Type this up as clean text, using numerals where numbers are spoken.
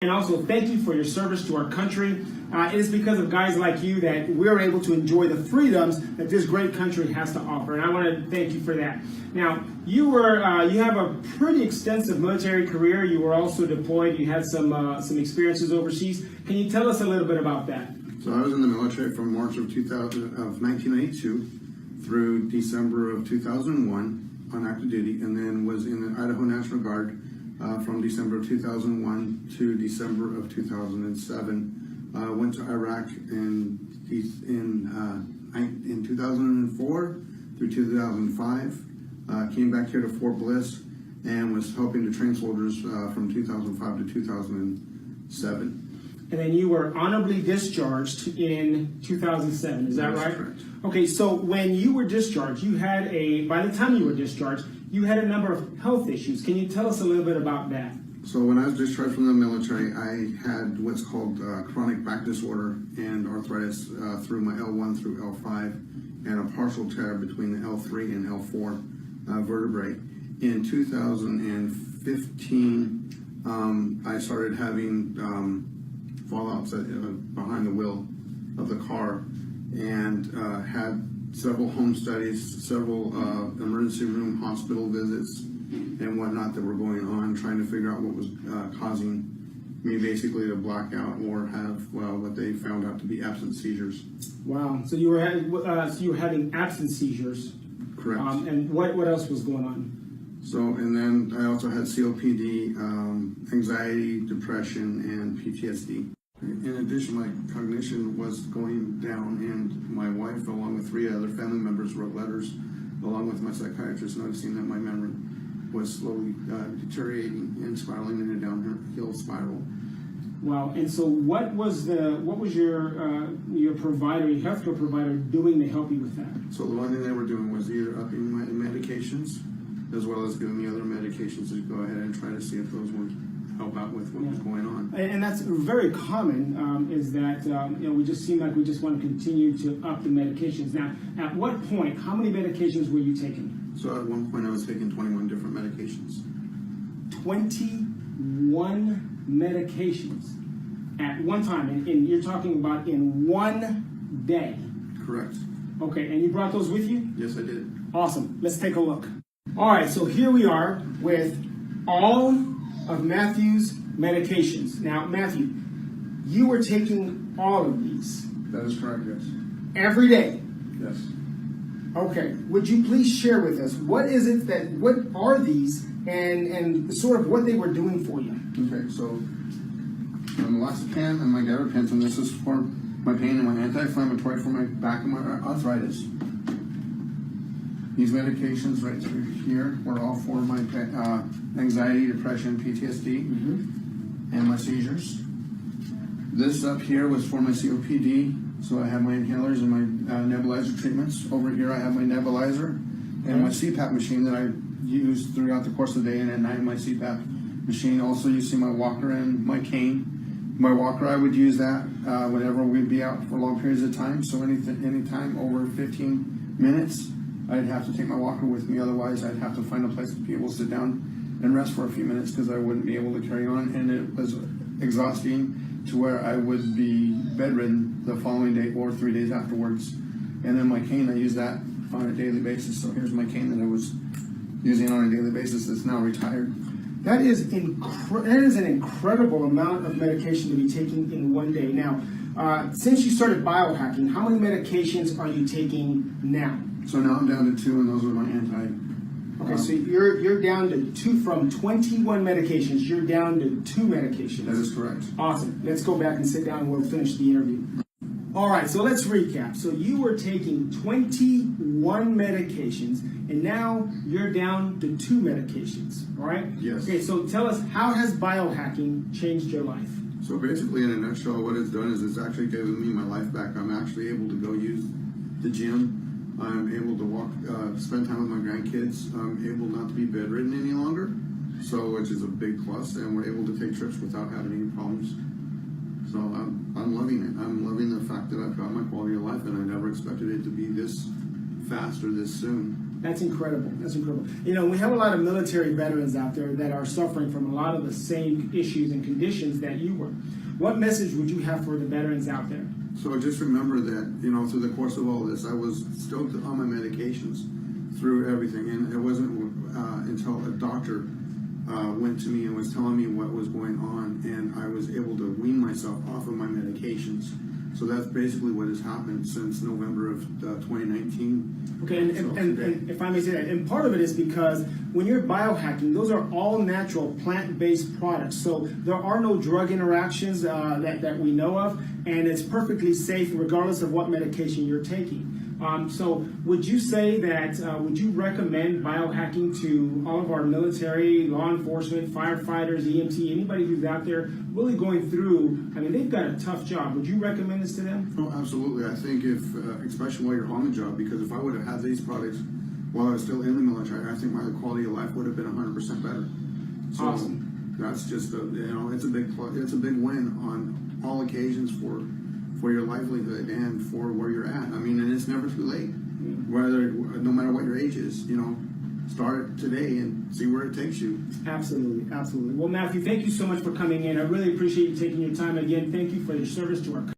And also, thank you for your service to our country. It is because of guys like you that we're able to enjoy the freedoms that this great country has to offer. And I want to thank you for that. Now, you have a pretty extensive military career. You were also deployed. You had some experiences overseas. Can you tell us a little bit about that? So I was in the military from March of 1992 through December of 2001 on active duty, and then was in the Idaho National Guard from December of 2001 to December of 2007. Went to Iraq in 2004 through 2005. Came back here to Fort Bliss and was helping to train soldiers from 2005 to 2007. And then you were honorably discharged in 2007, is that right? Correct. Okay, so when you were discharged, by the time you were discharged, you had a number of health issues. Can you tell us a little bit about that? So when I was discharged from the military, I had what's called chronic back disorder and arthritis through my L1 through L5, and a partial tear between the L3 and L4 vertebrae. In 2015, I started having fallouts behind the wheel of the car, and had several home studies, several emergency room hospital visits and whatnot that were going on, trying to figure out what was causing me basically to black out or have what they found out to be absent seizures. Wow, so you were having absent seizures. Correct. And what else was going on? So, and then I also had COPD, anxiety, depression, and PTSD. In addition, my cognition was going down, and my wife, along with 3 other family members, wrote letters, along with my psychiatrist, noticing that my memory was slowly deteriorating and spiraling in a downhill spiral. Wow. And so, what was your provider, your healthcare provider, doing to help you with that? So the one thing they were doing was either upping my medications, as well as giving me other medications to go ahead and try to see if those would help out with what was going on. And that's very common, is that we just seem like we just want to continue to up the medications. Now, at what point, how many medications were you taking? So at one point I was taking 21 different medications. 21 medications at one time, and you're talking about in one day? Correct. Okay, and you brought those with you? Yes, I did. Awesome. Let's take a look. All right, so here we are with all of Matthew's medications. Now, Matthew, you were taking all of these? That is correct, yes. Every day? Yes. Okay, would you please share with us, what are these and sort of what they were doing for you? Okay, so meloxicam and my gabapentin, this is for my pain and my anti-inflammatory for my back and my arthritis. These medications right through here were all for my anxiety, depression, PTSD, and my seizures. This up here was for my COPD, so I have my inhalers and my nebulizer treatments. Over here I have my nebulizer and my CPAP machine that I use throughout the course of the day, and at night my CPAP machine. Also, you see my walker and my cane. My walker, I would use that whenever we'd be out for long periods of time, so anytime over 15 minutes, I'd have to take my walker with me. Otherwise, I'd have to find a place to be able to sit down and rest for a few minutes because I wouldn't be able to carry on. And it was exhausting to where I would be bedridden the following day or 3 days afterwards. And then my cane, I use that on a daily basis. So here's my cane that I was using on a daily basis that's now retired. That is an incredible amount of medication to be taking in one day. Now, since you started biohacking, how many medications are you taking now? So now I'm down to 2, and those are my Okay, so you're down to 2 from 21 medications. You're down to 2 medications. That is correct. Awesome. Let's go back and sit down and we'll finish the interview. All right, so let's recap. So you were taking 21 medications, and now you're down to 2 medications, all right? Yes. Okay, so tell us, how has biohacking changed your life? So basically, in a nutshell, what it's done is it's actually given me my life back. I'm actually able to go use the gym. I'm able to walk, spend time with my grandkids. I'm able not to be bedridden any longer, which is a big plus, and we're able to take trips without having any problems. So I'm loving it. I'm loving the fact that I've got my quality of life, and I never expected it to be this fast or this soon. That's incredible. That's incredible. You know, we have a lot of military veterans out there that are suffering from a lot of the same issues and conditions that you were. What message would you have for the veterans out there? So just remember that, you know, through the course of all this, I was still on my medications through everything. And it wasn't until a doctor went to me and was telling me what was going on, and I was able to wean myself off of my medications. So that's basically what has happened since November of 2019. Okay, and if I may say that, and part of it is because when you're biohacking, those are all natural plant-based products. So there are no drug interactions that we know of, and it's perfectly safe regardless of what medication you're taking. So would you say that, would you recommend biohacking to all of our military, law enforcement, firefighters, EMT, anybody who's out there really going through, I mean, they've got a tough job. Would you recommend this to them? Oh, absolutely. I think if, especially while you're on the job, because if I would have had these products while I was still in the military, I think my quality of life would have been 100% better. So Awesome. That's just, you know, it's a big win on all occasions for your livelihood and for where you're at. I mean, and it's never too late. No matter what your age is, you know, start it today and see where it takes you. Absolutely, absolutely. Well, Matthew, thank you so much for coming in. I really appreciate you taking your time. Again, thank you for your service to our country.